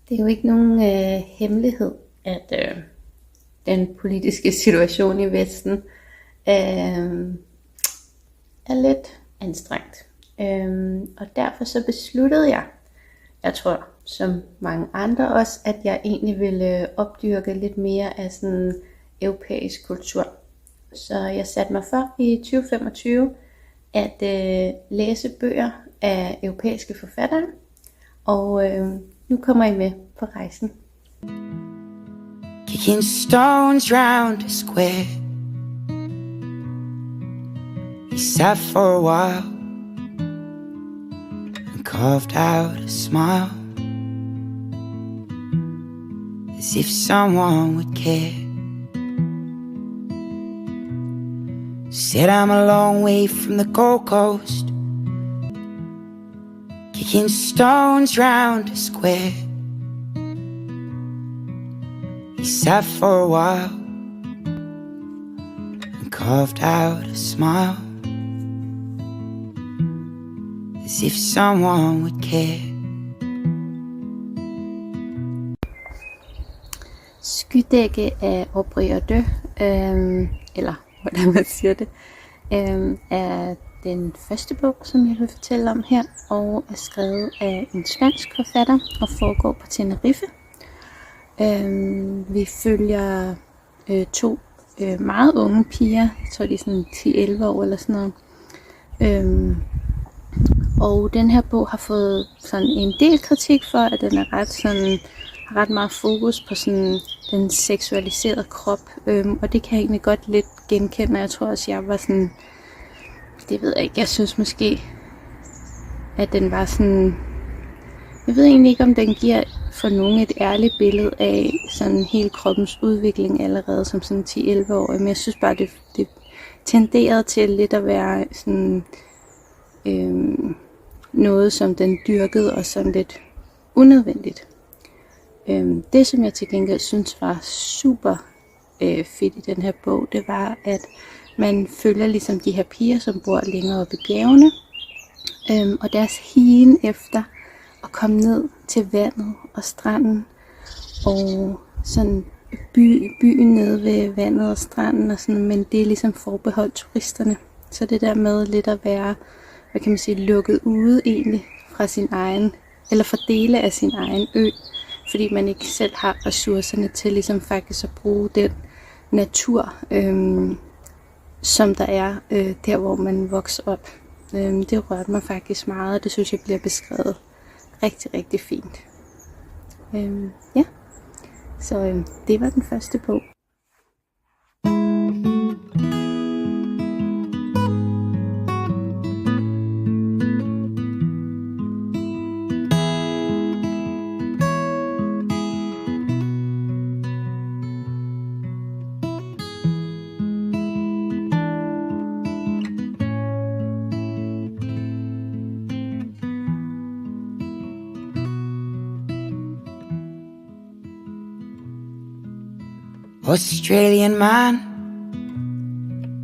Det er jo ikke nogen hemmelighed, at den politiske situation i Vesten er lidt anstrengt. Og derfor så besluttede jeg tror som mange andre også, at jeg egentlig ville opdyrke lidt mere af sådan europæisk kultur. Så jeg satte mig for i 2025 at læse bøger af europæiske forfattere, og nu kommer I med på rejsen. Kicking stones round a square, he sat for a while and carved out a smile, as if someone would care. Said I'm a long way from the Gold Coast, kicking stones round a square. He sat for a while and carved out a smile, as if someone would care. Skydække af Aubry og Dø, eller hvordan man siger det, er den første bog, som jeg vil fortælle om her, og er skrevet af en svensk forfatter og foregår på Tenerife. Vi følger to meget unge piger, jeg tror de er sådan 10-11 år eller sådan noget. Og den her bog har fået sådan en del kritik for, at den er ret meget fokus på sådan den seksualiserede krop, og det kan jeg egentlig godt lidt genkende. Jeg tror også, jeg var sådan, det ved jeg ikke, jeg synes måske, at den var sådan, jeg ved egentlig ikke, om den giver for nogen et ærligt billede af sådan hele kroppens udvikling allerede som sådan 10-11 år, men jeg synes bare, det tenderede til lidt at være sådan noget, som den dyrkede og sådan lidt unødvendigt. Det, som jeg til gengæld synes var super fedt i den her bog, det var, at man følger ligesom de her piger, som bor længere oppe i bjergene, og deres higen efter at komme ned til vandet og stranden, og sådan byen nede ved vandet og stranden, og sådan, men det er ligesom forbeholdt turisterne. Så det der med lidt at være, hvad kan man sige, lukket ude egentlig fra sin egen, eller fra dele af sin egen ø, fordi man ikke selv har ressourcerne til ligesom faktisk at bruge den natur, som der er der, hvor man vokser op. Det rørte mig faktisk meget, og det synes jeg bliver beskrevet rigtig, rigtig fint. Ja, så det var den første bog. Australian man,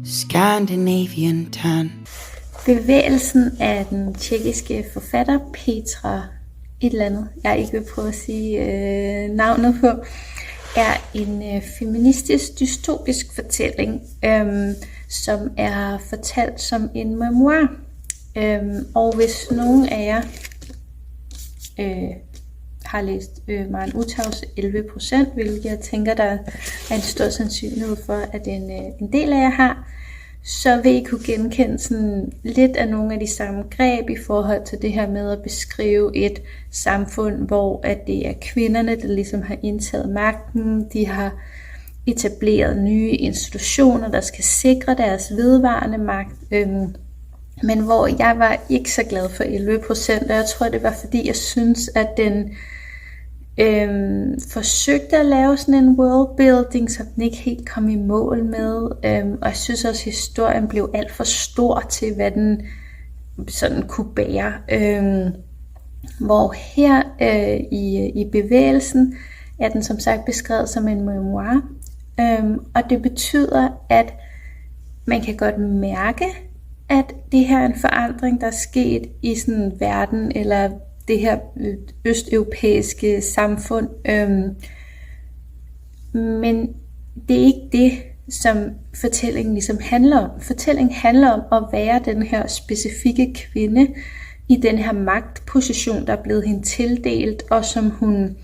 Scandinavian tan. Bevægelsen af den tjekkiske forfatter Petra et eller andet, jeg ikke vil prøve at sige navnet på, er en feministisk dystopisk fortælling, som er fortalt som en memoir. Og hvis nogen af jer har læst Maren Uthaugs 11%, hvilket jeg tænker, der er en stor sandsynlighed for, at en del af jer har, så vil I kunne genkende sådan lidt af nogle af de samme greb i forhold til det her med at beskrive et samfund, hvor at det er kvinderne, der ligesom har indtaget magten. De har etableret nye institutioner, der skal sikre deres vedvarende magt. Men hvor jeg var ikke så glad for 11%, og jeg tror, det var fordi, jeg synes, at den forsøgte at lave sådan en worldbuilding, som den ikke helt kom i mål med, og jeg synes også, at historien blev alt for stor til, hvad den sådan kunne bære. Hvor her i bevægelsen er den som sagt beskrevet som en memoir, og det betyder, at man kan godt mærke, at det her er en forandring, der er sket i sådan verden, eller det her østeuropæiske samfund. Men det er ikke det, som fortællingen ligesom handler om. Fortællingen handler om at være den her specifikke kvinde i den her magtposition, der er blevet hende tildelt, og som hun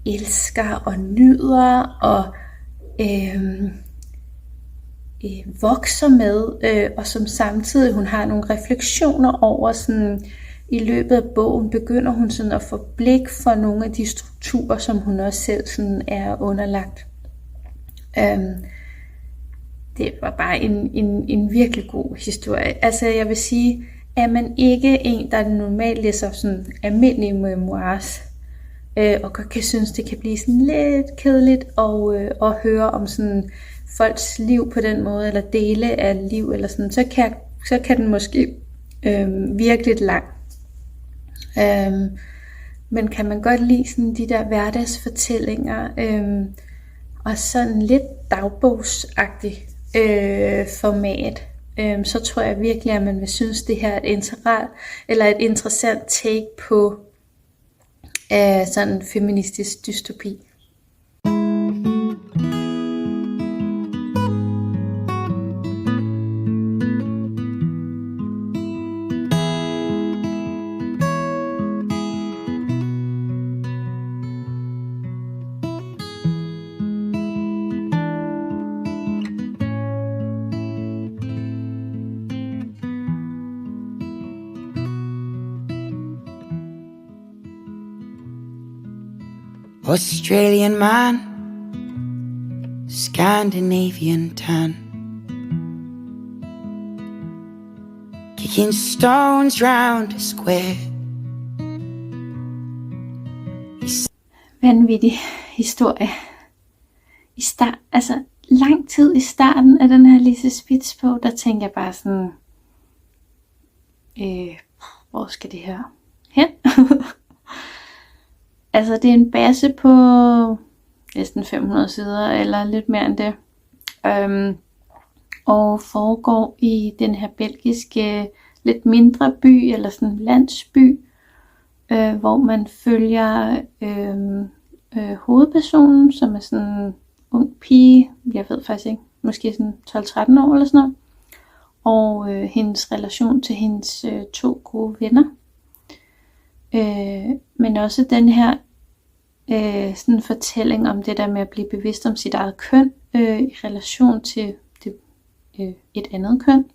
elsker og nyder og vokser med, og som samtidig hun har nogle refleksioner over sådan, i løbet af bogen begynder hun sådan at få blik for nogle af de strukturer, som hun også selv sådan er underlagt. Det var bare en virkelig god historie. Altså jeg vil sige, er man ikke en, der normalt læser sådan almindelige memoirs, og godt kan synes, det kan blive sådan lidt kedeligt at høre om sådan folks liv på den måde, eller dele af liv, eller sådan, så kan den måske virke lidt lang. Men kan man godt lide sådan de der hverdagsfortællinger, og sådan lidt dagbogsagtigt format, så tror jeg virkelig, at man vil synes, det her er et interessant take på sådan feministisk dystopi. Australian man, Scandinavian tan, kicking stones round a square. Vanvittig historie. Altså lang tid i starten af den her Lise Spitz bog, der tænker jeg bare sådan, hvor skal det her hen? Altså det er en base på næsten 500 sider, eller lidt mere end det. Og foregår i den her belgiske, lidt mindre by, eller sådan landsby, hvor man følger hovedpersonen, som er sådan en ung pige, jeg ved faktisk ikke, måske sådan 12-13 år eller sådan noget. Og hendes relation til hendes 2 gode venner. Men også den her sådan en fortælling om det der med at blive bevidst om sit eget køn i relation til et andet køn.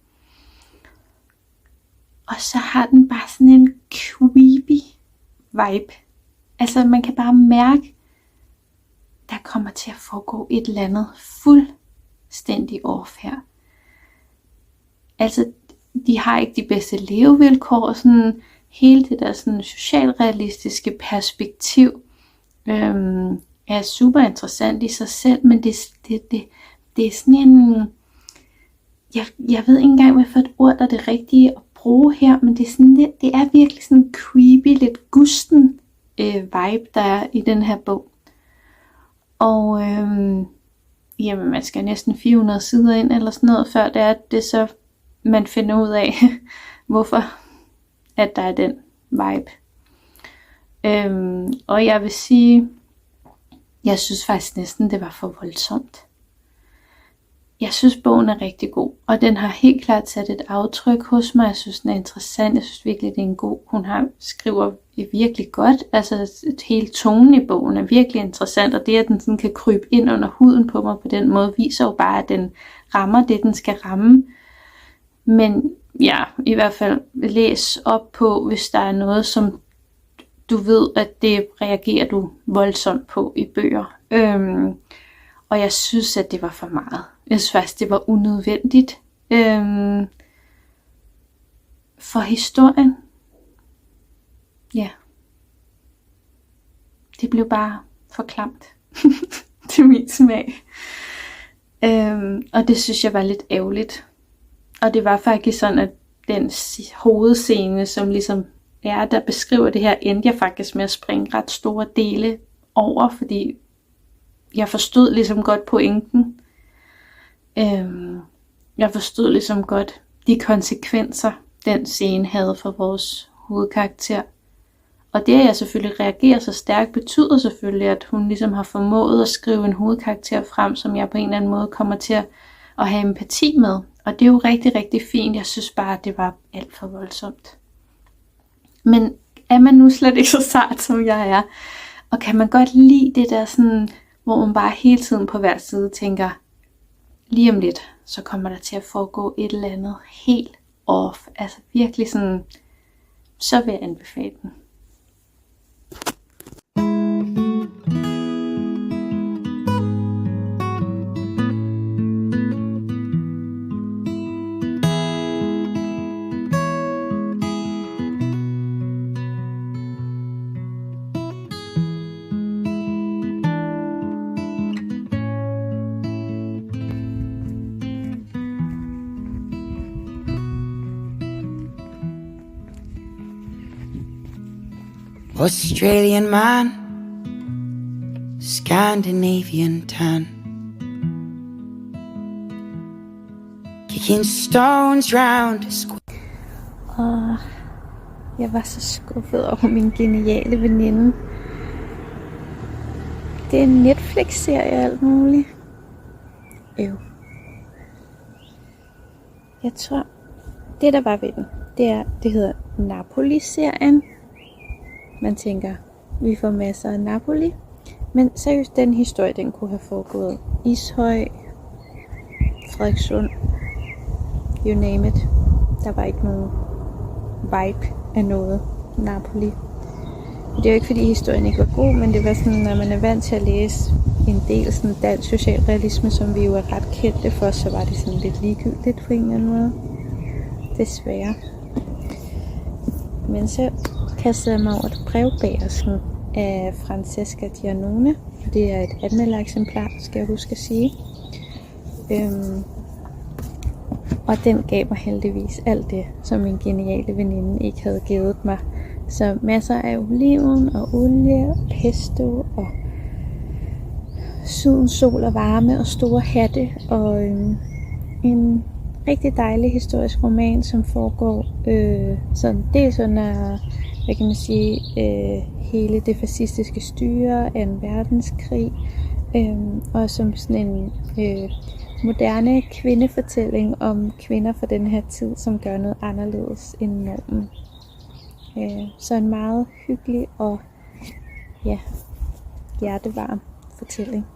Og så har den bare sådan en creepy vibe. Altså man kan bare mærke, der kommer til at foregå et eller andet fuldstændig off her. Altså de har ikke de bedste levevilkår, sådan hele det der sådan socialrealistiske perspektiv er super interessant i sig selv, men det er sådan en, jeg ved ikke engang, hvad for et ord der er det rigtige at bruge her, men det er sådan lidt, det er virkelig sådan en creepy, lidt gusten vibe, der er i den her bog. Og jamen man skal næsten 400 sider ind eller sådan noget, før det så man finder ud af, hvorfor at der er den vibe. Og jeg vil sige, jeg synes faktisk næsten det var for voldsomt. Jeg synes bogen er rigtig god, og den har helt klart sat et aftryk hos mig. Jeg synes den er interessant, jeg synes virkelig det er en god. Hun skriver virkelig godt, altså hele tonen i bogen er virkelig interessant, og det at den sådan kan krybe ind under huden på mig på den måde, viser jo bare at den rammer det den skal ramme. Men ja, i hvert fald læs op på, hvis der er noget som du ved, at det reagerer du voldsomt på i bøger. Og jeg synes, at det var for meget. Jeg synes faktisk, det var unødvendigt. For historien. Ja. Det blev bare for klamt. Til min smag. Og det synes jeg var lidt ærgerligt. Og det var faktisk sådan, at den hovedscene, som ligesom der beskriver det her, endte jeg faktisk med at springe ret store dele over, fordi jeg forstod ligesom godt pointen. Jeg forstod ligesom godt de konsekvenser, den scene havde for vores hovedkarakter. Og det, at jeg selvfølgelig reagerer så stærkt, betyder selvfølgelig, at hun ligesom har formået at skrive en hovedkarakter frem, som jeg på en eller anden måde kommer til at have empati med. Og det er jo rigtig, rigtig fint. Jeg synes bare, at det var alt for voldsomt. Men er man nu slet ikke så sart, som jeg er? Og kan man godt lide det der sådan, hvor man bare hele tiden på hver side tænker, lige om lidt, så kommer der til at foregå et eller andet helt off. Altså virkelig sådan, så vil jeg anbefale den. Australian man, Scandinavian tan, kicking stones round a square. Og jeg var så skuffet over min geniale veninde. Det er en Netflix-serie og alt muligt. Jeg tror, det der var ved den, det hedder Napoli-serien. Man tænker, vi får masser af Napoli. Men seriøst, den historie, den kunne have foregået Ishøj, Frederikssund, you name it. Der var ikke nogen vibe af noget Napoli. Det er jo ikke fordi historien ikke var god, men det var sådan, når man er vant til at læse en del sådan dansk socialrealisme, som vi jo er ret kendte for, så var det sådan lidt ligegyldigt på en eller anden måde. Desværre. Men så kastede jeg mig over et brevbagersen af Francesca Giannone. Det er et anmeldereksemplar, skal jeg huske at sige. Og den gav mig heldigvis alt det, som min geniale veninde ikke havde givet mig. Så masser af oliven og olie og pesto og syden, sol og varme og store hatte og en rigtig dejlig historisk roman, som foregår sådan dels under, hvad kan man sige, hele det fascistiske styre af en verdenskrig, og som sådan en moderne kvindefortælling om kvinder fra den her tid, som gør noget anderledes end normen. Så en meget hyggelig og hjertevarm fortælling.